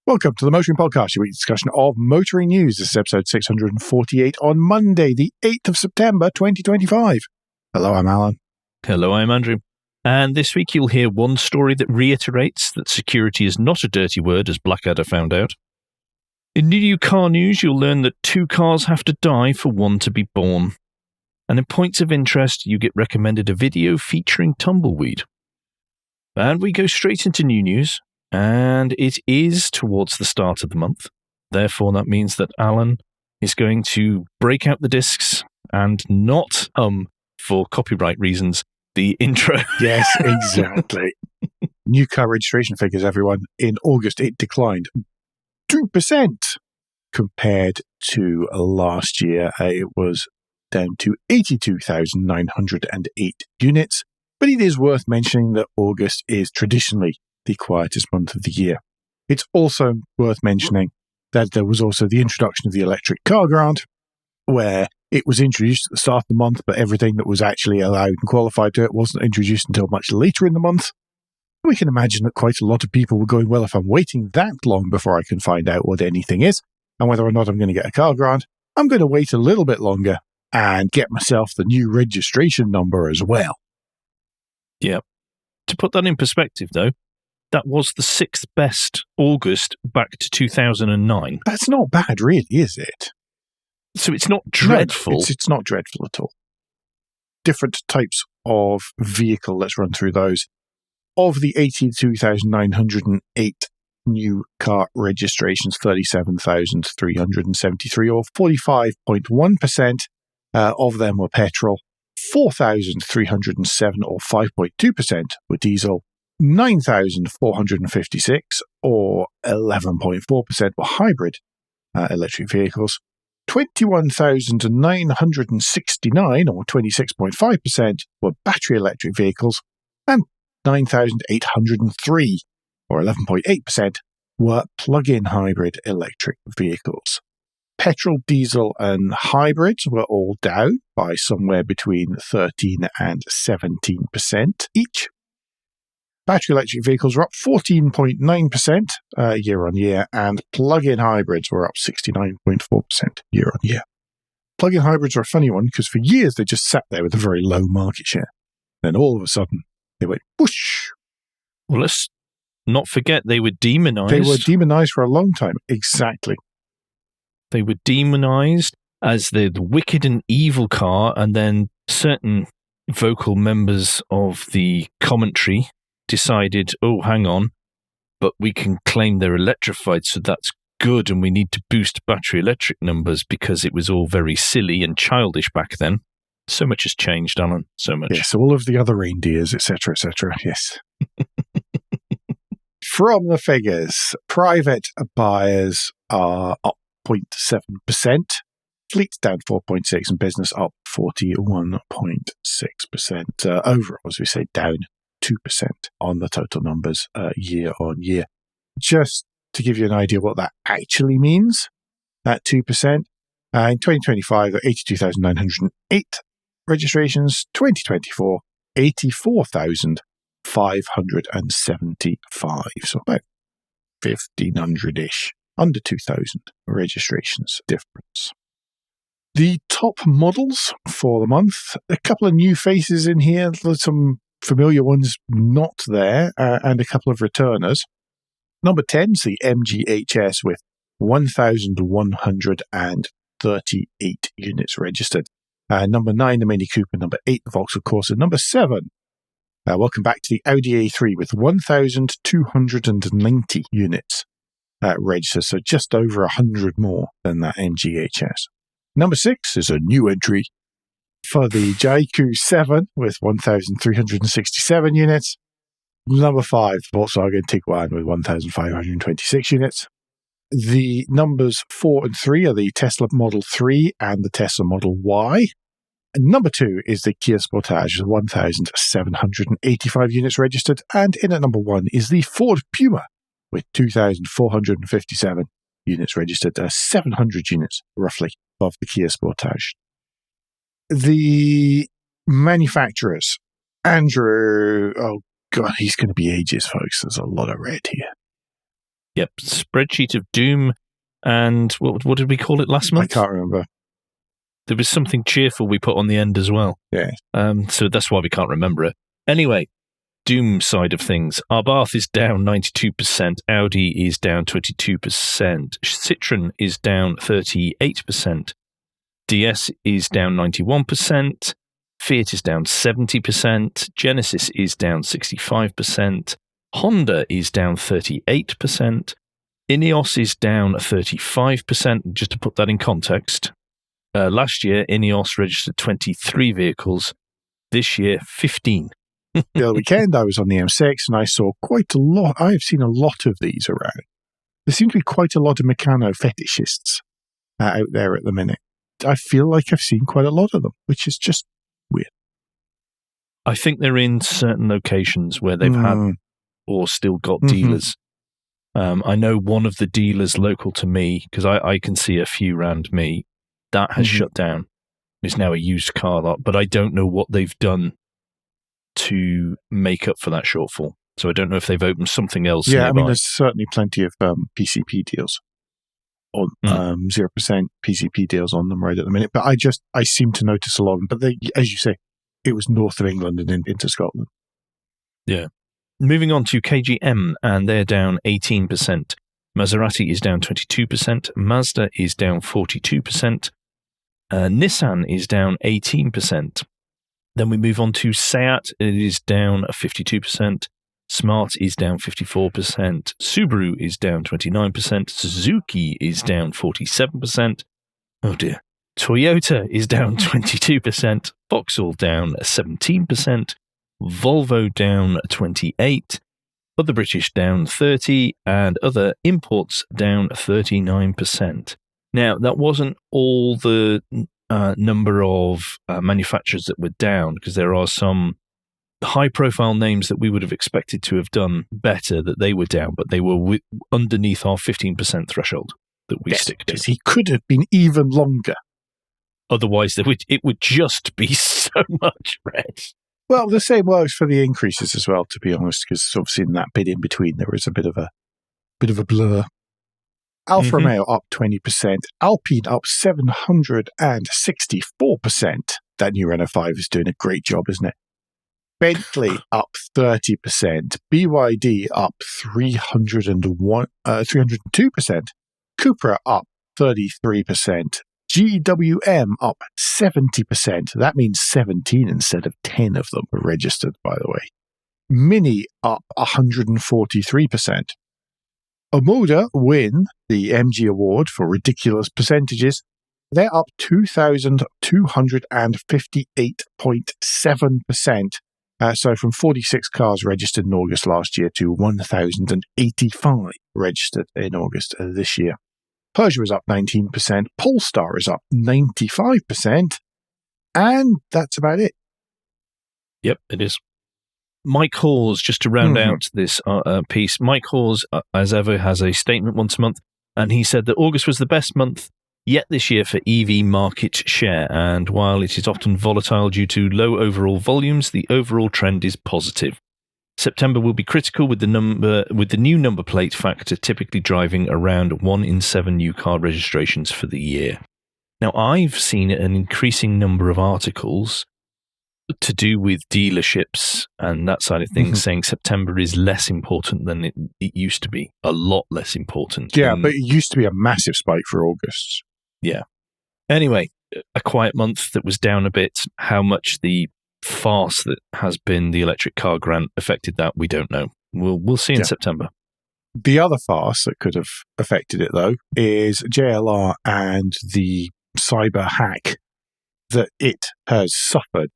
Welcome to the Motoring Podcast, your weekly discussion of motoring news. This is episode 648 on Monday, the 8th of September, 2025. Hello, I'm Alan. Hello, I'm Andrew. And this week you'll hear one story that reiterates that security is not a dirty word, as Blackadder found out. In new car news, you'll learn that 2 cars have to die for one to be born. And in points of interest, you get recommended a video featuring tumbleweed. And we go straight into new news. And it is towards the start of the month. Therefore, that means that Alan is going to break out the discs and not, for copyright reasons, the intro. Yes, exactly. New car registration figures, everyone. In August, it declined 2% compared to last year. It was down to 82,908 units. But it is worth mentioning that August is traditionally the quietest month of the year. It's also worth mentioning that there was also the introduction of the electric car grant, where it was introduced at the start of the month, but everything that was actually allowed and qualified to it wasn't introduced until much later in the month. We can imagine that quite a lot of people were going, well, if I'm waiting that long before I can find out what anything is, and whether or not I'm going to get a car grant, I'm going to wait a little bit longer and get myself the new registration number as well. Yeah. To put that in perspective, though, that was the 6th best August back to 2009. That's not bad, really, is it? So it's not dreadful. No, it's not dreadful at all. Different types of vehicle, let's run through those. Of the 82,908 new car registrations, 37,373, or 45.1%, of them were petrol. 4,307, or 5.2%, were diesel. 9,456, or 11.4%, were hybrid electric vehicles. 21,969, or 26.5%, were battery electric vehicles. And 9,803, or 11.8%, were plug-in hybrid electric vehicles. Petrol, diesel, and hybrids were all down by somewhere between 13 and 17% each. Battery electric vehicles were up 14.9% year on year, and plug-in hybrids were up 69.4% year on year. Plug-in hybrids are a funny one because for years they just sat there with a very low market share. Then all of a sudden they went whoosh. Well, let's not forget they were demonized. They were demonized for a long time. Exactly. They were demonized as the wicked and evil car, and then certain vocal members of the commentary decided, oh, hang on, but we can claim they're electrified, so that's good, and we need to boost battery electric numbers because it was all very silly and childish back then. So much has changed, Alan, so much. Yes, all of the other reindeers, etc., yes. From the figures, private buyers are up 0.7%, fleet's down 4.6%, and business up 41.6%. Overall, as we say, down 2% on the total numbers year on year. Just to give you an idea what that actually means, that 2%, in 2025, there are 82,908 registrations, 2024, 84,575, so about 1,500-ish, under 2,000 registrations difference. The top models for the month, a couple of new faces in here, some familiar ones not there, and a couple of returners. Number 10 is the MGHS with 1,138 units registered. Number 9, the Mini Cooper. Number 8, the Vauxhall Corsa. Number 7, welcome back to the Audi A3 with 1,290 units registered, so just over 100 more than that MGHS. Number 6 is a new entry for the JQ 7 with 1,367 units. Number 5, Volkswagen Tiguan with 1,526 units. The numbers 4 and 3 are the Tesla Model 3 and the Tesla Model Y. And number 2 is the Kia Sportage with 1,785 units registered. And in at number 1 is the Ford Puma with 2,457 units registered, 700 units roughly of the Kia Sportage. The manufacturers, Andrew, oh God, he's going to be ages, folks. There's a lot of red here. Yep, spreadsheet of doom. And what did we call it last month? I can't remember. There was something cheerful we put on the end as well. Yeah. So that's why we can't remember it. Anyway, doom side of things. Abarth is down 92%. Audi is down 22%. Citroen is down 38%. DS is down 91%. Fiat is down 70%. Genesis is down 65%. Honda is down 38%. Ineos is down 35%. Just to put that in context, last year Ineos registered 23 vehicles. This year, 15. The other weekend, I was on the M6 and I saw quite a lot. I've seen a lot of these around. There seem to be quite a lot of Meccano fetishists out there at the minute. I feel like I've seen quite a lot of them, which is just weird. I think they're in certain locations where they've had or still got dealers. I know one of the dealers local to me, because I can see a few around me, that has shut down. It's now a used car lot, but I don't know what they've done to make up for that shortfall. So I don't know if they've opened something else. Yeah, nearby. I mean, there's certainly plenty of PCP deals on 0% PCP deals on them right at the minute. But I seem to notice a lot of them. But they, as you say, it was north of England and into Scotland. Yeah. Moving on to KGM, and they're down 18%. Maserati is down 22%. Mazda is down 42%. Nissan is down 18%. Then we move on to Seat. It is down 52%. Smart is down 54%. Subaru is down 29%. Suzuki is down 47%. Oh dear. Toyota is down 22%. Vauxhall down 17%. Volvo down 28%. Other British down 30%. And other imports down 39%. Now, that wasn't all the number of manufacturers that were down, because there are some high-profile names that we would have expected to have done better that they were down, but they were underneath our 15% threshold that we stick to. Because he could have been even longer. Otherwise, it would just be so much red. Well, the same works for the increases as well, to be honest, because obviously in that bit in between there is a bit of a blur. Alfa Romeo up 20%, Alpine up 764%. That new Renault 5 is doing a great job, isn't it? Bentley up 30%, BYD up 302%, Cupra up 33%, GWM up 70%. That means 17 instead of 10 of them were registered, by the way. Mini up 143%. Omoda win the MG Award for ridiculous percentages. They're up 2,258.7%. So from 46 cars registered in August last year to 1,085 registered in August this year. Peugeot is up 19%. Polestar is up 95%. And that's about it. Yep, it is. Mike Hawes, just to round out this piece, Mike Hawes, as ever, has a statement once a month, and he said that August was the best month yet this year for EV market share, and while it is often volatile due to low overall volumes, the overall trend is positive. September will be critical with the new number plate factor typically driving around 1 in 7 new car registrations for the year. Now, I've seen an increasing number of articles to do with dealerships and that side of things, saying September is less important than it used to be. A lot less important. Yeah, but it used to be a massive spike for August. Yeah. Anyway, a quiet month that was down a bit. How much the farce that has been the electric car grant affected that, we don't know. We'll see in September. The other farce that could have affected it, though, is JLR and the cyber hack that it has suffered.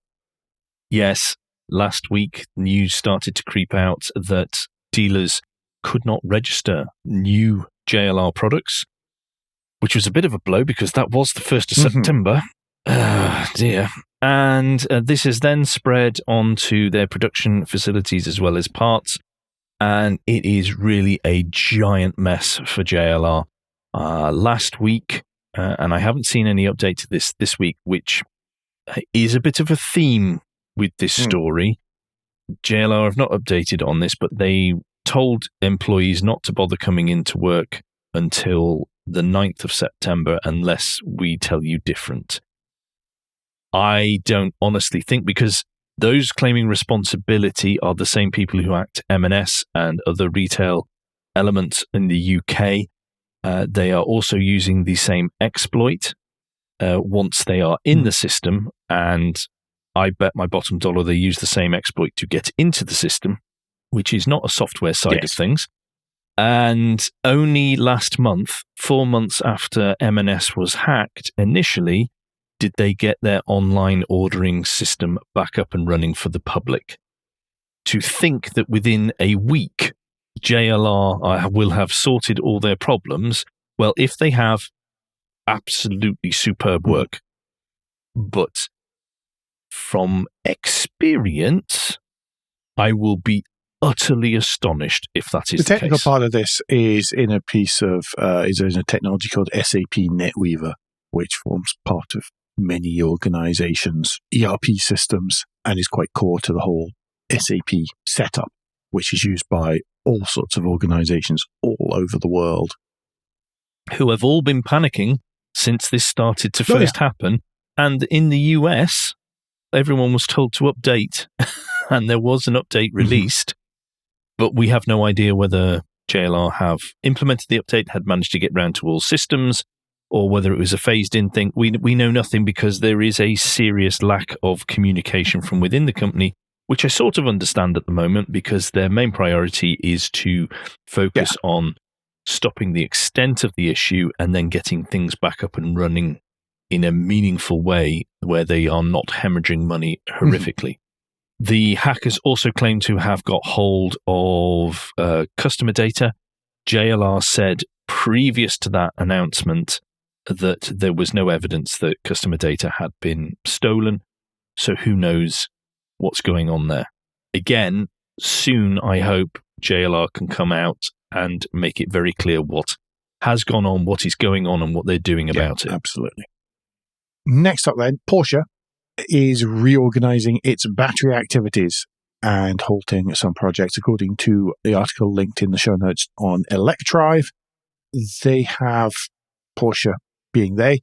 Yes, last week news started to creep out that dealers could not register new JLR products, which was a bit of a blow because that was the 1st of September. Dear. And this has then spread onto their production facilities as well as parts, and it is really a giant mess for JLR. Last week, and I haven't seen any update to this week, which is a bit of a theme with this story. JLR have not updated on this, but they told employees not to bother coming into work until the 9th of September unless we tell you different. I don't honestly think, because those claiming responsibility are the same people who act M&S and other retail elements in the UK. They are also using the same exploit once they are in the system, and I bet my bottom dollar they use the same exploit to get into the system, which is not a software side of things. And only last month, 4 months after M&S was hacked initially, did they get their online ordering system back up and running for the public. To think that within a week, JLR will have sorted all their problems, well, if they have, absolutely superb work. But from experience, I will be utterly astonished if that is the technical case. part of this is in a piece of is in a technology called SAP NetWeaver, which forms part of many organizations' ERP systems and is quite core to the whole SAP setup, which is used by all sorts of organizations all over the world, who have all been panicking since this started to first happen. And in the US, everyone was told to update, and there was an update released. But we have no idea whether JLR have implemented the update, had managed to get round to all systems, or whether it was a phased-in thing. We know nothing, because there is a serious lack of communication from within the company, which I sort of understand at the moment, because their main priority is to focus on stopping the extent of the issue and then getting things back up and running in a meaningful way where they are not hemorrhaging money horrifically. The hackers also claim to have got hold of customer data. JLR said previous to that announcement that there was no evidence that customer data had been stolen. So who knows what's going on there. Again, soon I hope JLR can come out and make it very clear what has gone on, what is going on, and what they're doing about it. Absolutely. Next up then, Porsche is reorganizing its battery activities and halting some projects, according to the article linked in the show notes on Electrive. They have, Porsche being they,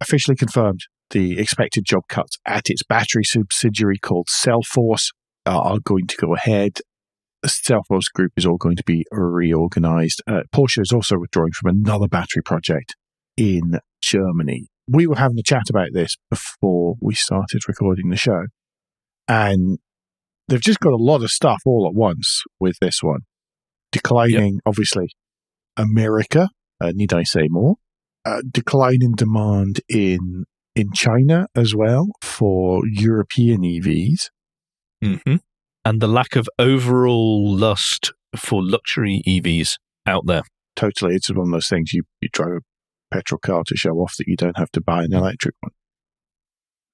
officially confirmed the expected job cuts at its battery subsidiary called Cellforce are going to go ahead. The Cellforce group is all going to be reorganized. Porsche is also withdrawing from another battery project in Germany. We were having a chat about this before we started recording the show, and they've just got a lot of stuff all at once with this one. Declining, obviously, America, need I say more? Decline in demand in China as well for European EVs. Mm-hmm. And the lack of overall lust for luxury EVs out there. Totally. It's one of those things you drive a petrol car to show off that you don't have to buy an electric one.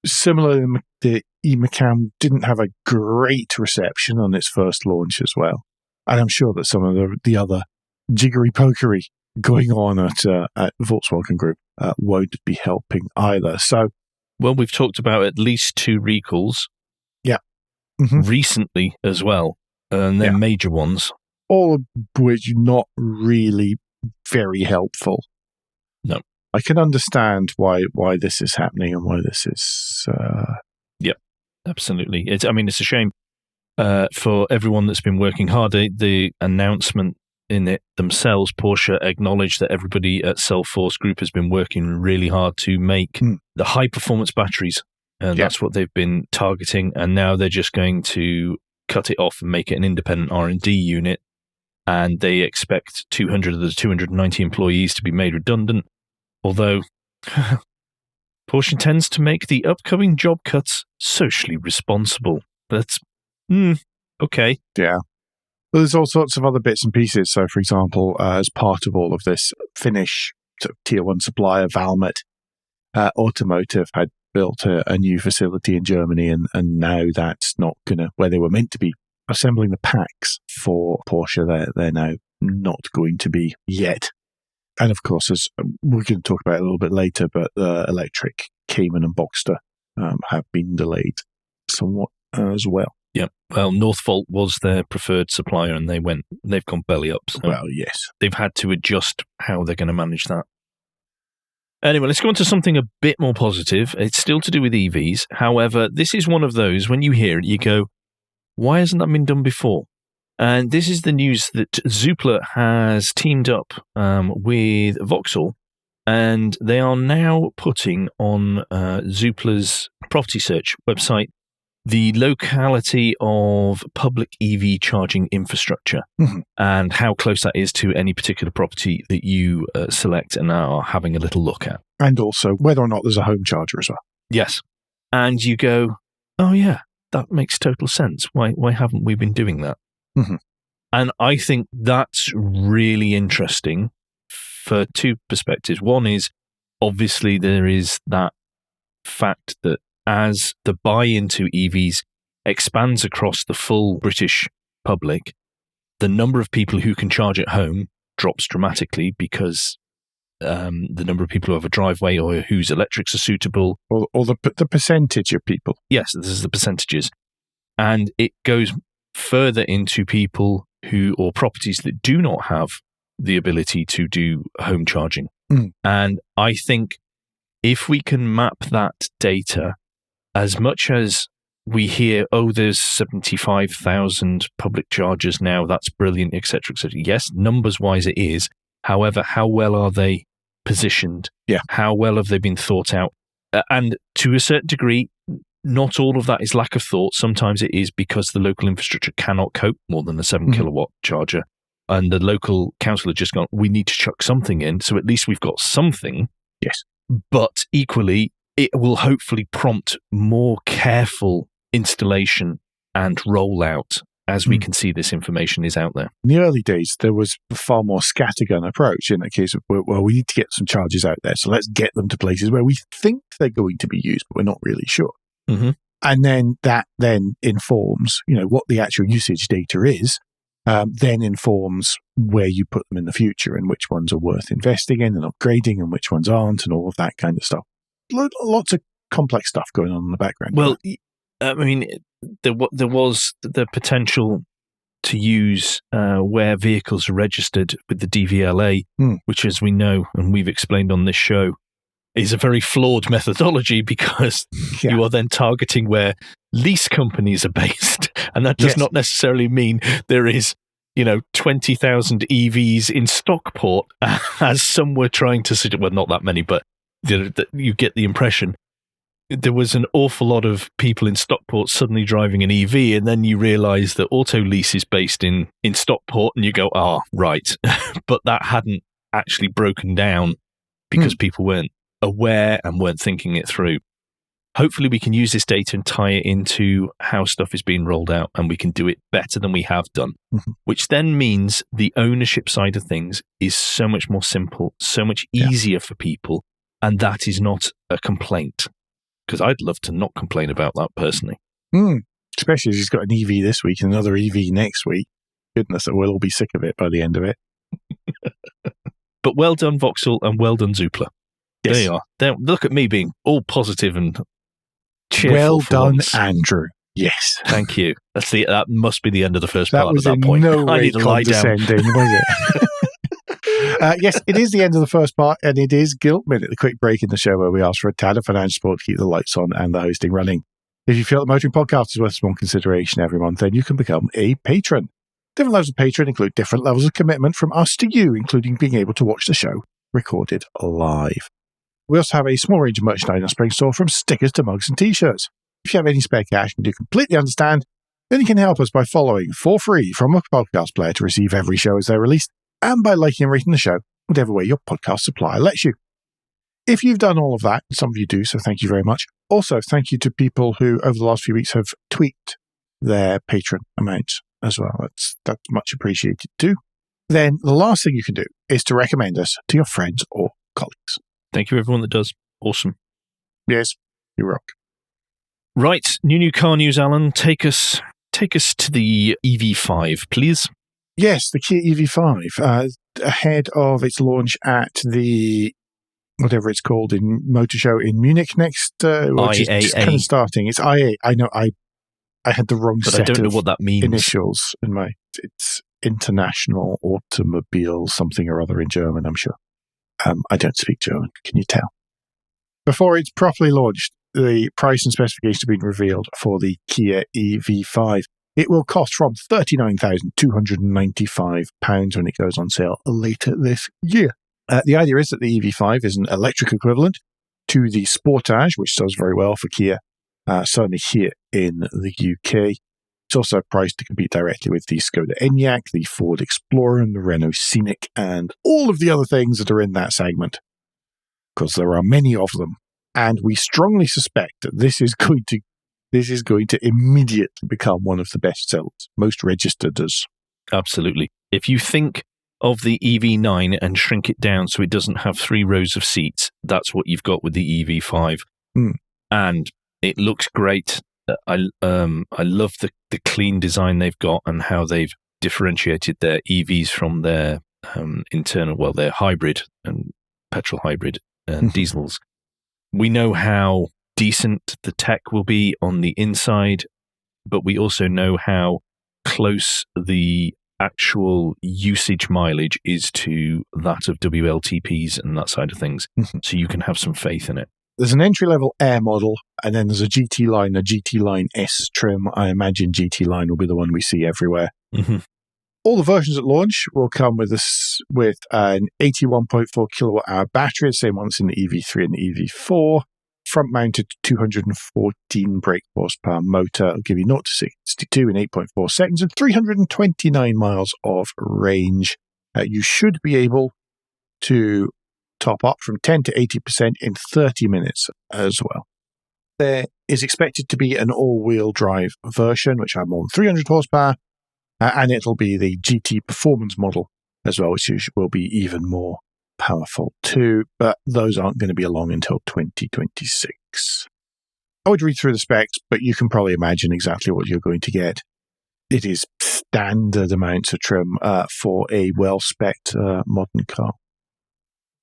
Similarly, the e-Macan didn't have a great reception on its first launch as well. And I'm sure that some of the other jiggery-pokery going on at Volkswagen Group won't be helping either. So, well, we've talked about at least 2 recalls. Recently as well, and they're major ones. All of which not really very helpful. No. I can understand why this is happening and why this is... Yep, absolutely. It's a shame for everyone that's been working hard. The announcement in it themselves, Porsche acknowledged that everybody at Cellforce Group has been working really hard to make the high-performance batteries. And that's what they've been targeting, and now they're just going to cut it off and make it an independent R&D unit, and they expect 200 of the 290 employees to be made redundant, although Porsche intends to make the upcoming job cuts socially responsible. That's, okay. Yeah. Well, there's all sorts of other bits and pieces. So, for example, as part of all of this, Finnish sort of tier 1 supplier, Valmet Automotive, had built a new facility in Germany, and now that's not going to, where they were meant to be assembling the packs for Porsche, they're now not going to be yet. And of course, as we're going to talk about a little bit later, but the electric Cayman and Boxster have been delayed somewhat as well. Yeah. Well, Northvolt was their preferred supplier, and they've gone belly up. So well, yes. they've had to adjust how they're going to manage that. Anyway, let's go on to something a bit more positive. It's still to do with EVs. However, this is one of those, when you hear it, you go, why hasn't that been done before? And this is the news that ZOOPLA has teamed up with Vauxhall, and they are now putting on ZOOPLA's property search website the locality of public EV charging infrastructure and how close that is to any particular property that you select and are having a little look at. And also whether or not there's a home charger as well. Yes. And you go, oh yeah, that makes total sense. Why haven't we been doing that? Mm-hmm. And I think that's really interesting for two perspectives. One is, obviously, there is that fact that as the buy-in to EVs expands across the full British public, the number of people who can charge at home drops dramatically because the number of people who have a driveway or whose electrics are suitable. Or the percentage of people. Yes, this is the percentages. And it goes further into people or properties that do not have the ability to do home charging. And I think if we can map that data, as much as we hear, oh, there's 75,000 public chargers now, that's brilliant, etc., etc. Yes, numbers-wise it is. However, how well are they positioned? Yeah. How well have they been thought out? And to a certain degree, not all of that is lack of thought. Sometimes it is because the local infrastructure cannot cope more than a 7 kilowatt charger. And the local council has just gone, we need to chuck something in, so at least we've got something. Yes. But equally, it will hopefully prompt more careful installation and rollout as we can see this information is out there. In the early days, there was a far more scattergun approach in the case of, well, we need to get some charges out there, so let's get them to places where we think they're going to be used, but we're not really sure. Mm-hmm. And then that then informs, what the actual usage data is, then informs where you put them in the future and which ones are worth investing in and upgrading and which ones aren't and all of that kind of stuff. Lots of complex stuff going on in the background. Well, I mean, there was the potential to use where vehicles are registered with the DVLA, which, as we know and we've explained on this show, is a very flawed methodology because you are then targeting where lease companies are based. And that does not necessarily mean there is, 20,000 EVs in Stockport, as some were trying to suggest. Well, not that many, but you get the impression. There was an awful lot of people in Stockport suddenly driving an EV, and then you realise that Autolease is based in Stockport, and you go, right. But that hadn't actually broken down because people weren't aware and weren't thinking it through. Hopefully we can use this data and tie it into how stuff is being rolled out, and we can do it better than we have done, which then means the ownership side of things is so much more simple, so much easier for people, and that is not a complaint. Because I'd love to not complain about that personally. Especially as he's got an EV this week and another EV next week. Goodness, we'll all be sick of it by the end of it. But well done, Vauxhall, and well done, ZOOPLA. Yes. There you are. Look at me being all positive and cheerful. Well done, once. Andrew. Yes. Thank you. That must be the end of the first part at that point. That was in no I way need to lie down. condescending, was it? Yes, it is the end of the first part, and it is Guilt Minute, the quick break in the show where we ask for a tad of financial support to keep the lights on and the hosting running. If you feel that Motoring Podcast is worth small consideration every month, then you can become a patron. Different levels of patron include different levels of commitment from us to you, including being able to watch the show recorded live. We also have a small range of merchandise in our spring store, from stickers to mugs and t-shirts. If you have any spare cash and do completely understand, then you can help us by following for free from a podcast player to receive every show as they're released, and by liking and rating the show, whatever way your podcast supplier lets you. If you've done all of that, and some of you do, so thank you very much. Also, thank you to people who, over the last few weeks, have tweaked their patron amounts as well. That's much appreciated too. Then the last thing you can do is to recommend us to your friends or colleagues. Thank you, everyone that does. Awesome. Yes, you rock. Right, new car news, Alan. Take us to the EV5, please. Yes, the Kia EV5, ahead of its launch at the, whatever it's called, in Motor Show in Munich next, which is just kind of starting. It's IA. I know, I I had the wrong But set I don't know of what that means. initials in my... It's International Automobile something or other in German, I'm sure. I don't speak German, can you tell? Before it's properly launched, the price and specifications have been revealed for the Kia EV5. It will cost from £39,295 when it goes on sale later this year. The idea is that the EV5 is an electric equivalent to the Sportage, which does very well for Kia, certainly here in the UK. It's also priced to compete directly with the Skoda Enyaq, the Ford Explorer, and the Renault Scenic, and all of the other things that are in that segment, because there are many of them. And we strongly suspect that this is going to immediately become one of the best sellers, most registered as. Absolutely. If you think of the EV9 and shrink it down so it doesn't have 3 rows of seats, that's what you've got with the EV5. And it looks great. I love the clean design they've got and how they've differentiated their EVs from their their hybrid and petrol hybrid and diesels. We know how decent the tech will be on the inside, but we also know how close the actual usage mileage is to that of WLTPs and that side of things. So you can have some faith in it. There's an entry-level Air model, and then there's a GT Line S trim. I imagine GT Line will be the one we see everywhere. All the versions at launch will come with an 81.4 kilowatt-hour battery, the same one that's in the EV3 and the EV4. Front-mounted 214 brake horsepower motor. It'll give you 0 to 62 in 8.4 seconds and 329 miles of range. You should be able to top up from 10 to 80% in 30 minutes as well. There is expected to be an all-wheel drive version, which has more than 300 horsepower, and it'll be the GT Performance model as well, which will be even more powerful too, but those aren't going to be along until 2026. I would read through the specs, but you can probably imagine exactly what you're going to get. It is standard amounts of trim for a well-spec'd modern car.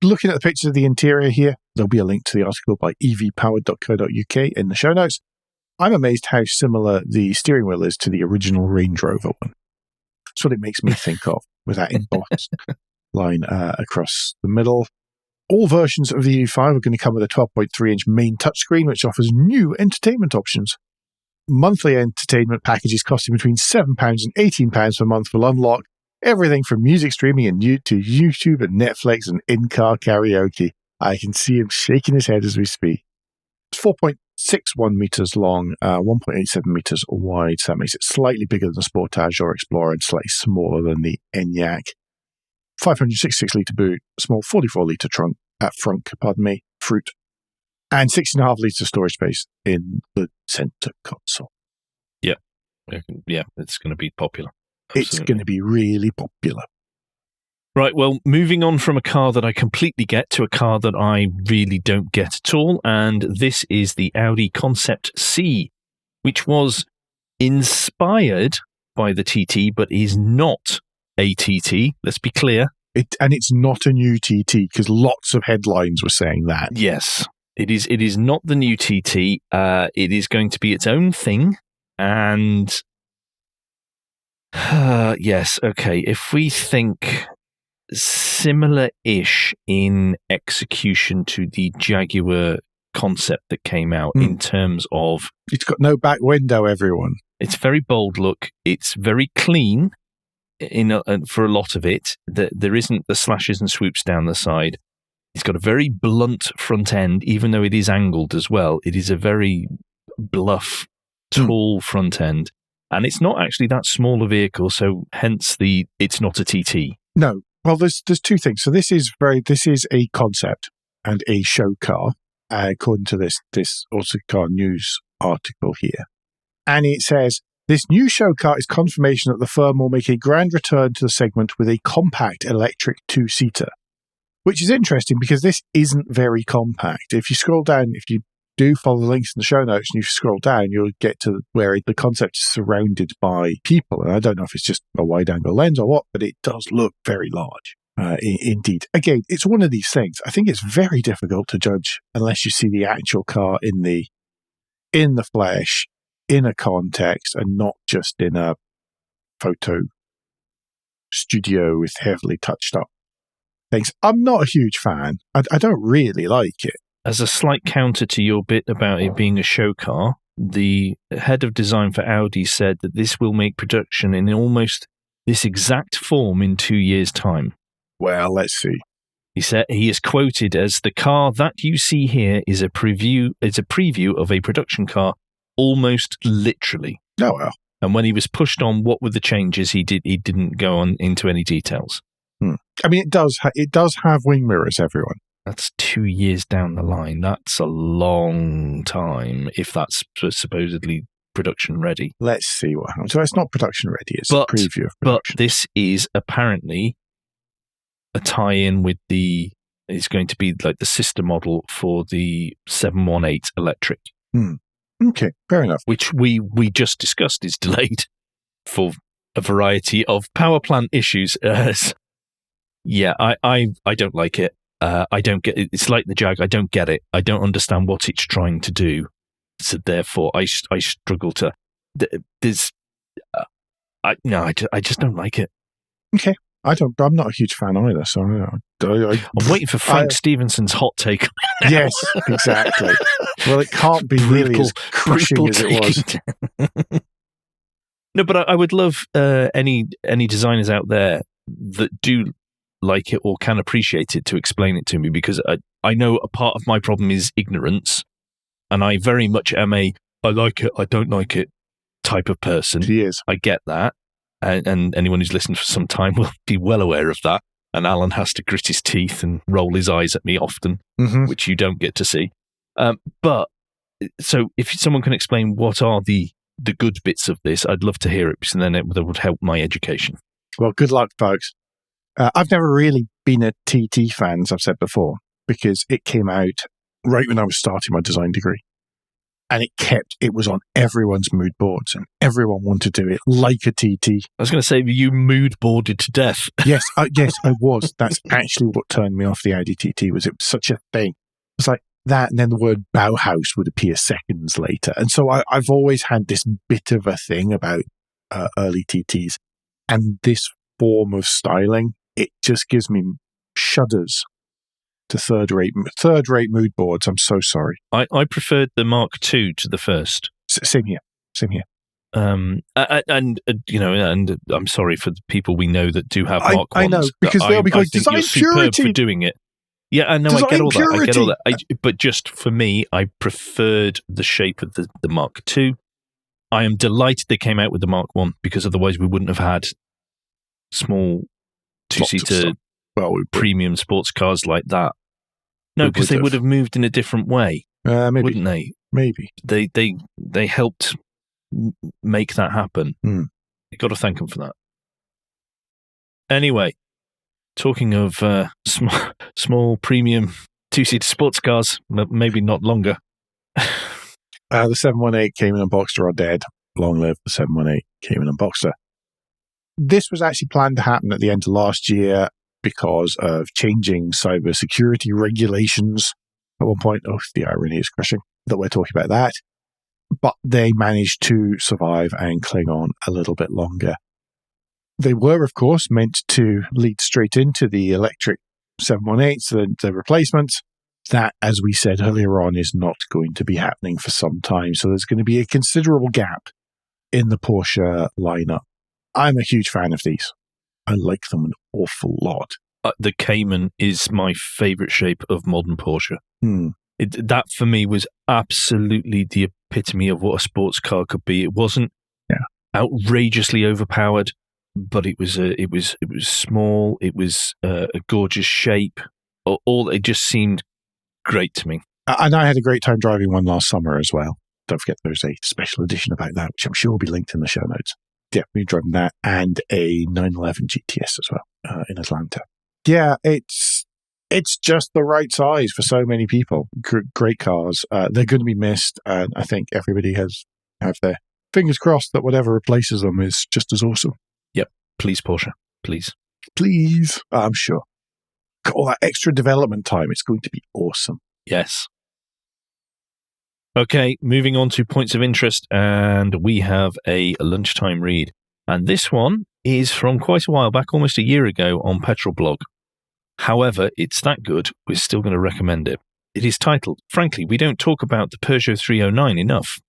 Looking at the pictures of the interior here, there'll be a link to the article by evpowered.co.uk in the show notes. I'm amazed how similar the steering wheel is to the original Range Rover one. That's what it makes me think of, with that embossed line across the middle. All versions of the EV5 are going to come with a 12.3-inch main touchscreen, which offers new entertainment options. Monthly entertainment packages costing between £7 and £18 per month will unlock everything from music streaming and to YouTube and Netflix and in-car karaoke. I can see him shaking his head as we speak. It's 4.61 metres long, 1.87 metres wide, so that makes it slightly bigger than the Sportage or Explorer and slightly smaller than the Enyaq. 566-litre boot, small 44-litre front, fruit, and 6.5 litre storage space in the centre console. Yeah, it's going to be popular. It's going to be really popular. Right, well, moving on from a car that I completely get to a car that I really don't get at all, and this is the Audi Concept C, which was inspired by the TT, but is not a TT, let's be clear. And it's not a new TT, because lots of headlines were saying that. Yes, it is not the new TT. It is going to be its own thing, and yes, okay, if we think similar-ish in execution to the Jaguar concept that came out in terms of... It's got no back window, everyone. It's very bold look. It's very clean for a lot of it. There isn't the slashes and swoops down the side. It's got a very blunt front end, even though it is angled as well. It is a very bluff, tall front end. And it's not actually that small a vehicle, so hence it's not a TT. No. Well, there's two things. So this is a concept and a show car, according to this Autocar News article here. And it says, this new show car is confirmation that the firm will make a grand return to the segment with a compact electric two-seater, which is interesting because this isn't very compact. If you scroll down, if you do follow the links in the show notes and you scroll down, you'll get to where the concept is surrounded by people. And I don't know if it's just a wide-angle lens or what, but it does look very large. Indeed. Again, it's one of these things. I think it's very difficult to judge unless you see the actual car in the flesh. in a context and not just in a photo studio with heavily touched up things. I'm not a huge fan. I don't really like it. As a slight counter to your bit about it being a show car, the head of design for Audi said that this will make production in almost this exact form in 2 years' time. Well, let's see. He said he is quoted as, "The car that you see here is a preview of a production car, almost literally." Oh well. And when he was pushed on what were the changes, he didn't go on into any details. I mean, it does have wing mirrors, everyone. That's 2 years down the line. That's a long time if that's supposedly production ready. Let's see what happens. So it's not production ready. It's a preview of production. But this is apparently a tie-in with it's going to be like the sister model for the 718 electric. Okay, fair enough. Which we just discussed is delayed for a variety of power plant issues. Yeah, I don't like it. I don't get it. It's like the Jag. I don't get it. I don't understand what it's trying to do. So therefore, I struggle to. I just don't like it. Okay, I'm not a huge fan either. So I'm waiting for Frank Stevenson's hot take. Yes, exactly. Well, it can't be really as crushing as it was. No, but I would love any designers out there that do like it or can appreciate it to explain it to me, because I know a part of my problem is ignorance, and I very much am I like it, I don't like it type of person. He is. I get that, and anyone who's listened for some time will be well aware of that. And Alan has to grit his teeth and roll his eyes at me often, which you don't get to see. But so if someone can explain what are the good bits of this, I'd love to hear it, because then that would help my education. Well, good luck, folks. I've never really been a TT fan, as I've said before, because it came out right when I was starting my design degree. And it was on everyone's mood boards, and everyone wanted to do it like a TT. I was going to say, you mood boarded to death. Yes, I was. That's actually what turned me off the Audi TT, was it was such a thing. It's like that, and then the word Bauhaus would appear seconds later. And so I've always had this bit of a thing about early TTs. And this form of styling, it just gives me shudders to third-rate mood boards. I'm so sorry. I preferred the Mark II to the first. Same here. And I'm sorry for the people we know that do have Mark I's. I know, because they'll be going, design purity for doing it. Yeah, I know. I get all that. But just for me, I preferred the shape of the Mark II. I am delighted they came out with the Mark I, because otherwise we wouldn't have had small two-seater premium sports cars like that. No, because they would have moved in a different way, maybe, wouldn't they? Maybe they helped make that happen. You've got to thank them for that. Anyway, talking of small premium two-seater sports cars, maybe not longer. The 718 Cayman and Boxster are dead. Long live the 718 Cayman and Boxster. This was actually planned to happen at the end of last year because of changing cybersecurity regulations. At one point, the irony is crushing that we're talking about that. But they managed to survive and cling on a little bit longer. They were, of course, meant to lead straight into the electric 718s, the replacements. That, as we said earlier on, is not going to be happening for some time. So there's going to be a considerable gap in the Porsche lineup. I'm a huge fan of these. I like them an awful lot. The Cayman is my favourite shape of modern Porsche. That, for me, was absolutely the epitome of what a sports car could be. It wasn't outrageously overpowered, but it was small. It was a gorgeous shape. It just seemed great to me. And I had a great time driving one last summer as well. Don't forget there's a special edition about that, which I'm sure will be linked in the show notes. Yeah, we drove that and a 911 GTS as well in Atlanta. Yeah, it's just the right size for so many people. Great cars. They're going to be missed, and I think everybody have their fingers crossed that whatever replaces them is just as awesome. Yep. Please, Porsche. Please. Please. I'm sure. Got all that extra development time. It's going to be awesome. Yes. Okay, moving on to points of interest, and we have a lunchtime read. And this one is from quite a while back, almost a year ago, on Petrol Blog. However, it's that good, we're still going to recommend it. It is titled, Frankly, We Don't Talk About the Peugeot 309 Enough.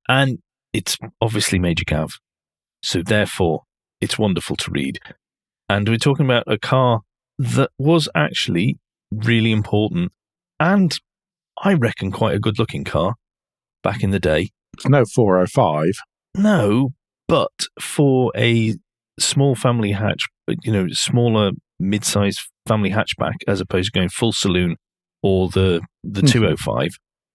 And it's obviously Major Gav, so therefore it's wonderful to read. And we're talking about a car that was actually really important and I reckon quite a good-looking car back in the day. It's no 405. No, but for a small family hatch, smaller mid-sized family hatchback, as opposed to going full saloon or the 205,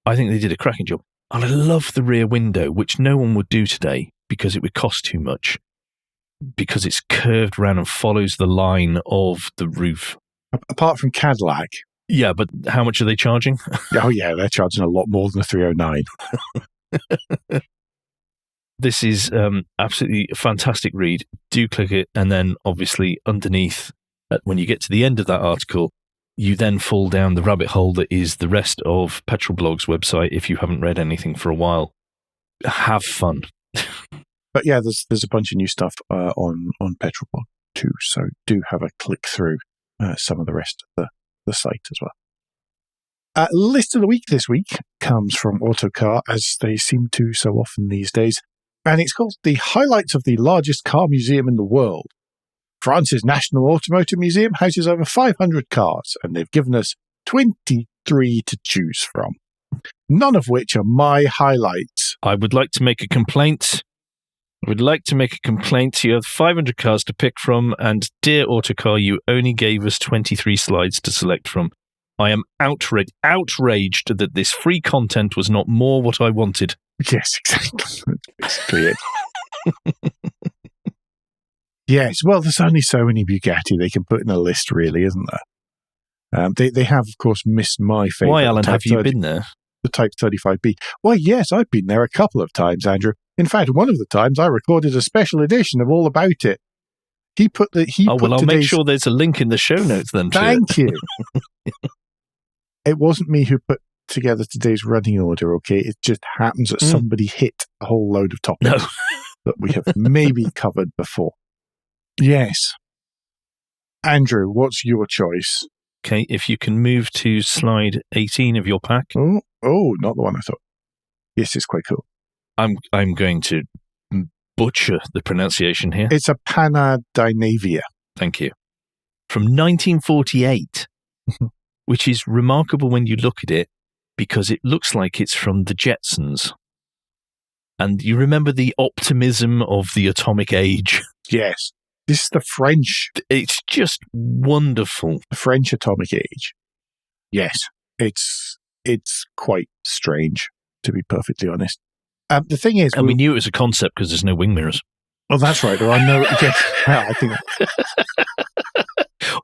I think they did a cracking job. And I love the rear window, which no one would do today because it would cost too much, because it's curved around and follows the line of the roof. Apart from Cadillac. Yeah, but how much are they charging? Oh, yeah, they're charging a lot more than a 309. This is absolutely a fantastic read. Do click it, and then obviously underneath, when you get to the end of that article, you then fall down the rabbit hole that is the rest of Petrol Blog's website if you haven't read anything for a while. Have fun. But yeah, there's a bunch of new stuff on Petrol Blog too, so do have a click through some of the rest of the site as well. List of the week this week comes from Autocar, as they seem to so often these days, and it's called The Highlights of the Largest Car Museum in the World. France's National Automotive Museum houses over 500 cars, and they've given us 23 to choose from, none of which are my highlights. I would like to make a complaint. You have 500 cars to pick from, and dear Autocar, you only gave us 23 slides to select from. I am outraged that this free content was not more what I wanted. Yes, exactly. That's basically it. Yes, well, there's only so many Bugatti they can put in a list, really, isn't there? They have, of course, missed my favourite. Why, Alan, have you been there? The Type 35B. Why, yes, I've been there a couple of times, Andrew. In fact, one of the times I recorded a special edition of All About It. I'll make sure there's a link in the show notes then. Thank you. It wasn't me who put together today's running order, okay? It just happens that somebody hit a whole load of topics that we have maybe covered before. Yes. Andrew, what's your choice? Okay, if you can move to slide 18 of your pack. Oh, not the one I thought. Yes, it's quite cool. I'm going to butcher the pronunciation here. It's a Panadynavia. Thank you. From 1948, which is remarkable when you look at it because it looks like it's from the Jetsons. And you remember the optimism of the atomic age? Yes. This is the French. It's just wonderful. The French atomic age. Yes. It's quite strange, to be perfectly honest. The thing is... And we knew it was a concept because there's no wing mirrors. Oh, that's right. There are no... Yes, I think...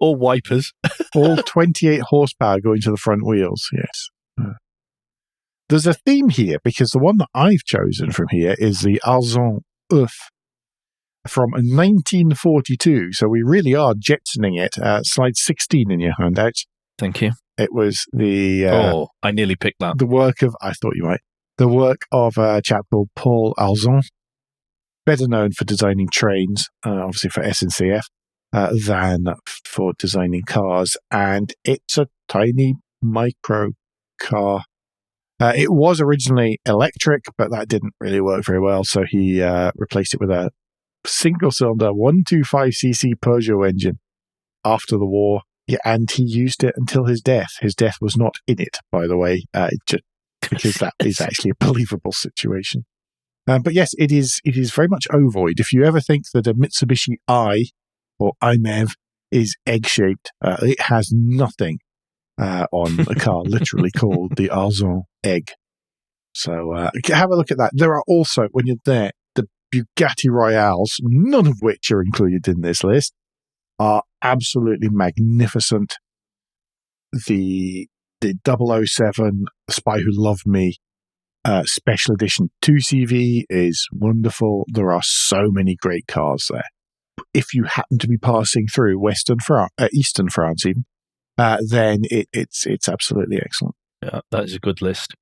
Or wipers. All 28 horsepower going to the front wheels, yes. There's a theme here, because the one that I've chosen from here is the Arzon Euf from 1942. So we really are jetsoning it. Slide 16 in your handouts. Thank you. It was the... I nearly picked that. The work of... I thought you might. The work of a chap called Paul Arzon, better known for designing trains, obviously for SNCF, than for designing cars. And it's a tiny micro car. It was originally electric, but that didn't really work very well. So he replaced it with a single-cylinder 125cc Peugeot engine after the war. Yeah, and he used it until his death. His death was not in it, by the way, just because that is actually a believable situation. But yes, it is very much ovoid. If you ever think that a Mitsubishi I or IMEV is egg-shaped, it has nothing on a car literally called the Arzon Egg. So have a look at that. There are also, when you're there, the Bugatti Royales, none of which are included in this list, are absolutely magnificent. The 007 Spy Who Loved Me special edition 2CV is wonderful. There are so many great cars there. If you happen to be passing through Eastern France even, then it's absolutely excellent. Yeah, that is a good list.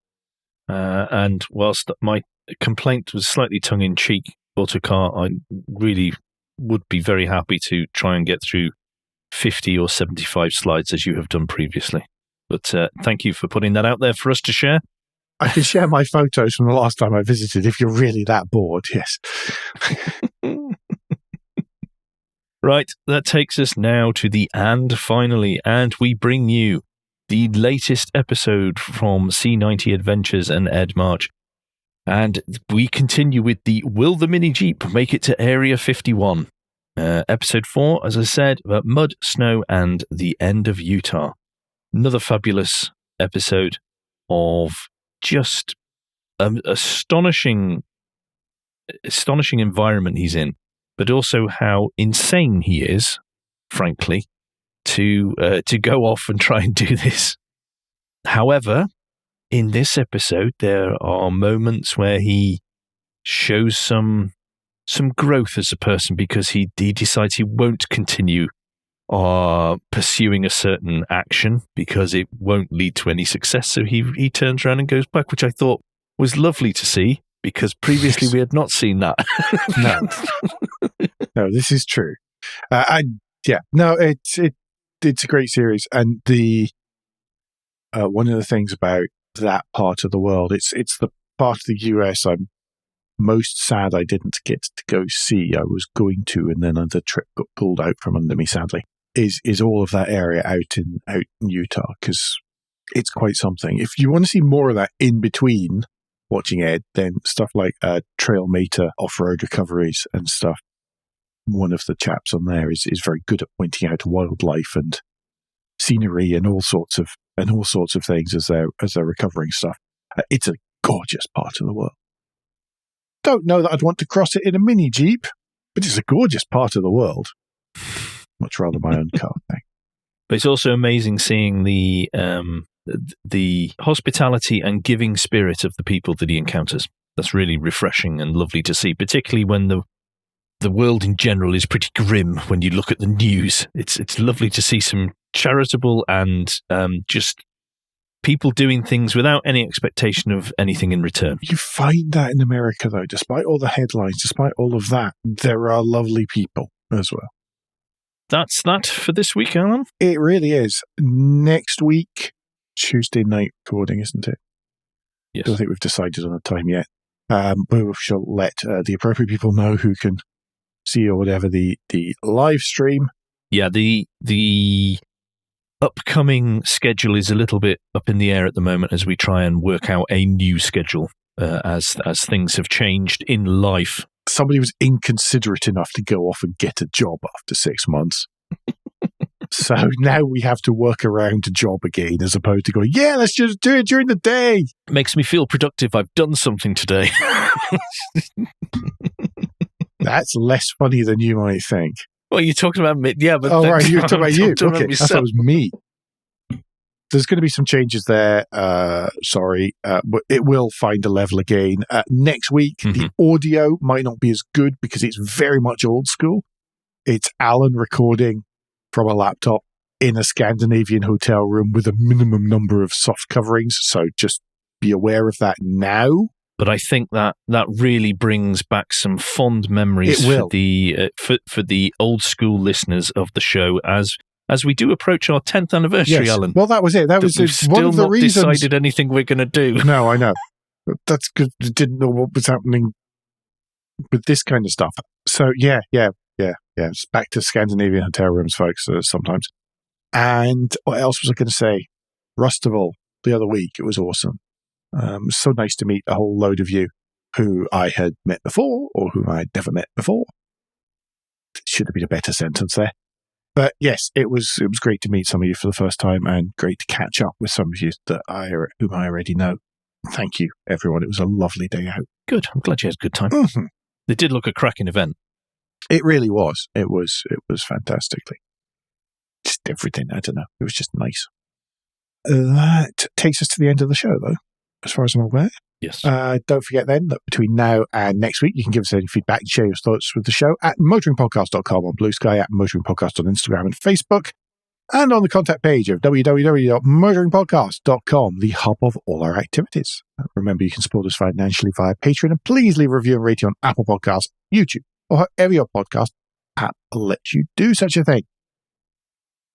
And whilst my complaint was slightly tongue-in-cheek, Autocar, I really would be very happy to try and get through 50 or 75 slides as you have done previously. But thank you for putting that out there for us to share. I can share my photos from the last time I visited if you're really that bored, yes. Right, that takes us now to the and finally, and we bring you the latest episode from C90 Adventures and Ed March. And we continue with the Will the Mini Jeep Make It to Area 51? Episode 4, as I said, about mud, snow, and the end of Utah. Another fabulous episode of just astonishing environment he's in, but also how insane he is, frankly, to go off and try and do this. However, in this episode, there are moments where he shows some growth as a person because he decides he won't continue pursuing a certain action because it won't lead to any success. So he turns around and goes back, which I thought was lovely to see because previously we had not seen that. No, this is true. It's a great series, and the one of the things about that part of the world, it's the part of the US I'm most sad I didn't get to go see. I was going to, and then the trip got pulled out from under me, sadly. Is all of that area out in Utah, because it's quite something. If you want to see more of that in between watching Ed, then stuff like Trailmater off-road recoveries and stuff. One of the chaps on there is very good at pointing out wildlife and scenery and all sorts of things as they're recovering stuff. It's a gorgeous part of the world. Don't know that I'd want to cross it in a mini Jeep, but it's a gorgeous part of the world. Much rather my own car thing. But it's also amazing seeing the hospitality and giving spirit of the people that he encounters. That's really refreshing and lovely to see, particularly when the world in general is pretty grim when you look at the news. It's lovely to see some charitable and just people doing things without any expectation of anything in return. You find that in America, though, despite all the headlines, despite all of that, there are lovely people as well. That's that for this week, Alan. It really is. Next week, Tuesday night recording, isn't it? Yes. I don't think we've decided on a time yet. We shall let the appropriate people know who can see or whatever the live stream. Yeah, the upcoming schedule is a little bit up in the air at the moment as we try and work out a new schedule as things have changed in life. Somebody was inconsiderate enough to go off and get a job after 6 months. So now we have to work around a job again as opposed to going, yeah, let's just do it during the day. It makes me feel productive. I've done something today. That's less funny than you might think. Well, you're talking about me. Yeah, but... Oh, right, you're talking about you. Okay, I thought it was me. There's going to be some changes there. Sorry. But it will find a level again. Next week, the audio might not be as good because it's very much old school. It's Alan recording from a laptop in a Scandinavian hotel room with a minimum number of soft coverings. So just be aware of that now. But I think that really brings back some fond memories for the old school listeners of the show as we do approach our 10th anniversary, yes. Alan. Well, that was it. That was one of the reasons. Still not decided anything we're going to do. No, I know. That's good. I didn't know what was happening with this kind of stuff. So, yeah. It's back to Scandinavian hotel rooms, folks, sometimes. And what else was I going to say? Rustival the other week. It was awesome. So nice to meet a whole load of you who I had met before or whom I'd never met before. Should have been a better sentence there. But yes, it was great to meet some of you for the first time and great to catch up with some of you whom I already know. Thank you, everyone. It was a lovely day out. Good. I'm glad you had a good time. Mm-hmm. It did look a cracking event. It really was. It was fantastically. Just everything. I don't know. It was just nice. That takes us to the end of the show, though, as far as I'm aware. Yes. Don't forget then that between now and next week, you can give us any feedback and share your thoughts with the show at motoringpodcast.com on Blue Sky, at Motoring Podcast on Instagram and Facebook. and on the contact page of www.motoringpodcast.com, the hub of all our activities. Remember, you can support us financially via Patreon, and please leave a review and rating on Apple Podcasts, YouTube, or however your podcast app lets you do such a thing.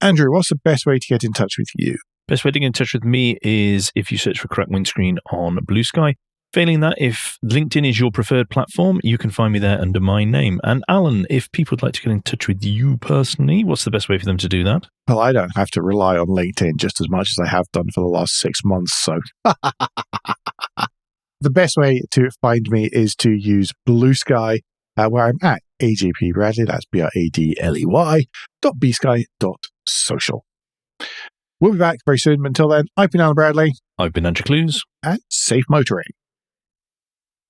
Andrew, what's the best way to get in touch with you? Best way to get in touch with me is if you search for Crack Windscreen on Blue Sky. Failing that, if LinkedIn is your preferred platform, you can find me there under my name. And Alan, if people would like to get in touch with you personally, what's the best way for them to do that? Well, I don't have to rely on LinkedIn just as much as I have done for the last 6 months, so... The best way to find me is to use Blue Sky, where I'm at AJP Bradley, that's BRADLEY.bsky.social. We'll be back very soon, but until then, I've been Alan Bradley. I've been Andrew Clues. And safe motoring.